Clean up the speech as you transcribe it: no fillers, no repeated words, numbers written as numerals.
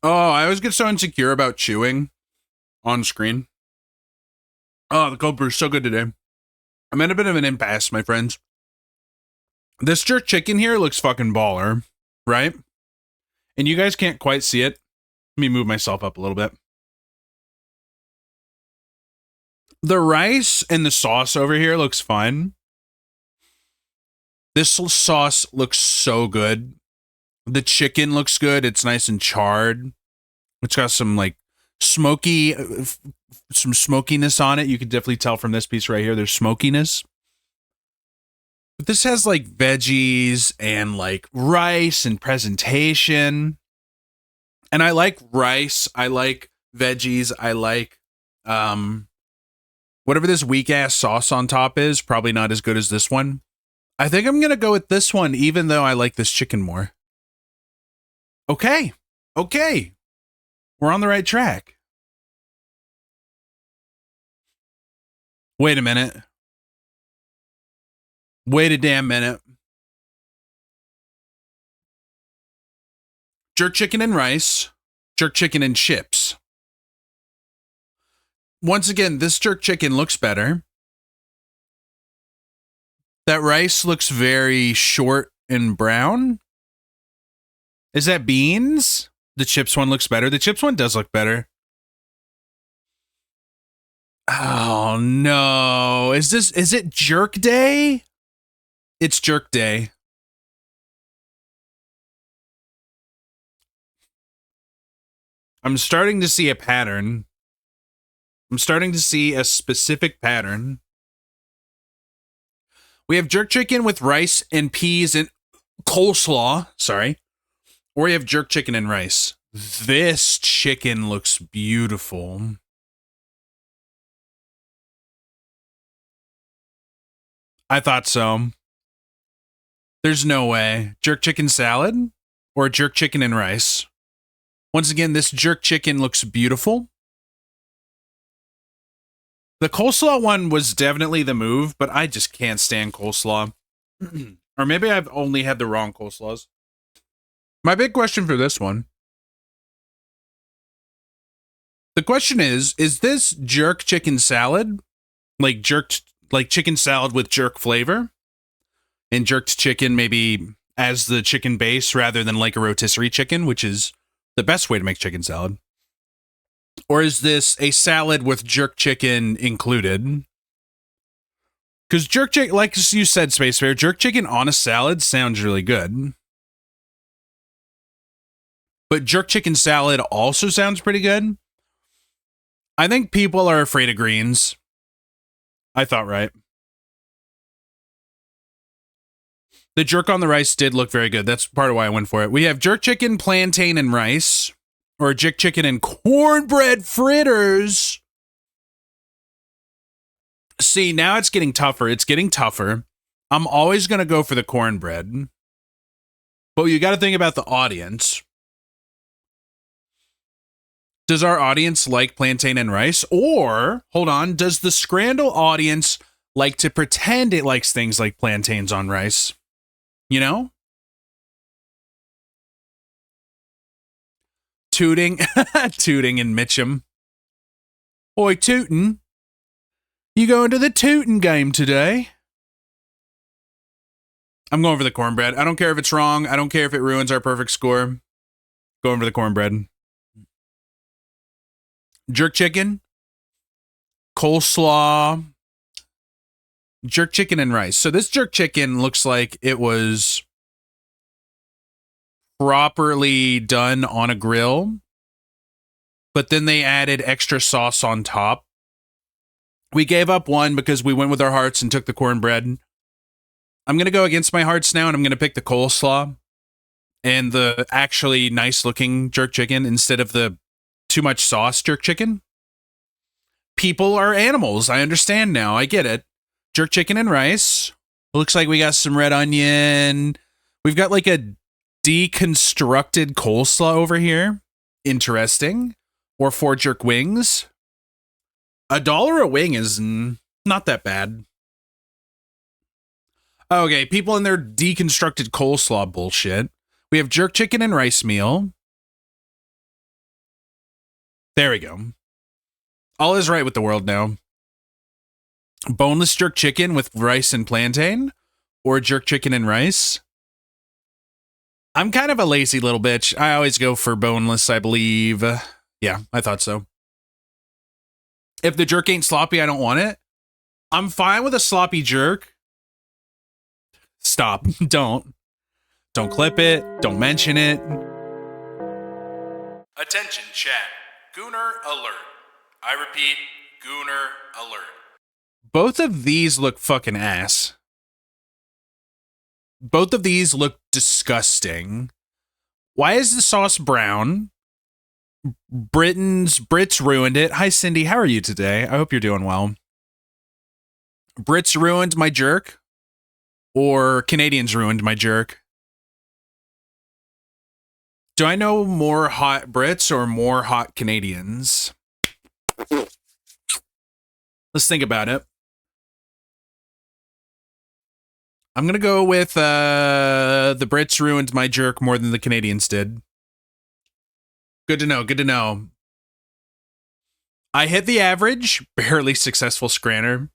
Oh, I always get so insecure about chewing on screen. Oh, the cold brew is so good today. I'm in a bit of an impasse, my friends. This jerk chicken here looks fucking baller, right? And you guys can't quite see it. Let me move myself up a little bit. The rice and the sauce over here looks fine. This sauce looks so good. The chicken looks good. It's nice and charred. It's got some like smoky, some smokiness on it. You can definitely tell from this piece right here. There's smokiness. But this has like veggies and like rice and presentation. And I like rice. I like veggies. I like whatever this weak ass sauce on top is. Probably not as good as this one. I think I'm going to go with this one, even though I like this chicken more. Okay. Okay. We're on the right track. Wait a minute. Wait a damn minute. Jerk chicken and rice. Jerk chicken and chips. Once again, this jerk chicken looks better. That rice looks very short and brown. Is that beans? The chips one looks better. The chips one does look better. Oh no. Is it jerk day? It's jerk day. I'm starting to see a pattern. I'm starting to see a specific pattern. We have jerk chicken with rice and peas and coleslaw. Sorry. Or we have jerk chicken and rice. This chicken looks beautiful. I thought so. There's no way. Jerk chicken salad or jerk chicken and rice. Once again, this jerk chicken looks beautiful. The coleslaw one was definitely the move, but I just can't stand coleslaw. Or maybe I've only had the wrong coleslaws. My big question for this one. The question is this jerk chicken salad? Like chicken salad with jerk flavor? And jerked chicken maybe as the chicken base rather than like a rotisserie chicken, which is the best way to make chicken salad. Or is this a salad with jerk chicken included? Because jerk chicken, like you said, Space Fair, jerk chicken on a salad sounds really good. But jerk chicken salad also sounds pretty good. I think people are afraid of greens. I thought right. The jerk on the rice did look very good. That's part of why I went for it. We have jerk chicken, plantain, and rice. Or jerk chicken and cornbread fritters. See, now it's getting tougher. It's getting tougher. I'm always going to go for the cornbread. But you got to think about the audience. Does our audience like plantain and rice? Or, hold on, does the Scrandle audience like to pretend it likes things like plantains on rice? You know? Tooting. Tooting and Mitchum. Oi, Tootin'. You going to the Tootin' game today? I'm going for the cornbread. I don't care if it's wrong. I don't care if it ruins our perfect score. Going for the cornbread. Jerk chicken. Coleslaw. Jerk chicken and rice. So this jerk chicken looks like it was properly done on a grill, but then they added extra sauce on top. We gave up one because we went with our hearts and took the cornbread. I'm going to go against my hearts now, and I'm going to pick the coleslaw and the actually nice looking jerk chicken instead of the too much sauce jerk chicken. People are animals. I understand now. I get it. Jerk chicken and rice. Looks like we got some red onion. We've got like a deconstructed coleslaw over here. Interesting. Or 4 jerk wings. $1 a wing is not that bad. Okay, people in their deconstructed coleslaw bullshit. We have jerk chicken and rice meal. There we go. All is right with the world now. Boneless jerk chicken with rice and plantain, or jerk chicken and rice. I'm kind of a lazy little bitch. I always go for boneless, I believe. Yeah, I thought so. If the jerk ain't sloppy, I don't want it. I'm fine with a sloppy jerk. Stop. Don't clip it. Don't mention it. Attention, chat. Gooner alert. I repeat, Gooner alert. Both of these look fucking ass. Both of these look disgusting. Why is the sauce brown? Brits ruined it. Hi, Cindy. How are you today? I hope you're doing well. Brits ruined my jerk, or Canadians ruined my jerk? Do I know more hot Brits or more hot Canadians? Let's think about it. I'm going to go with the Brits ruined my jerk more than the Canadians did. Good to know. Good to know. I hit the average, barely successful Scranner.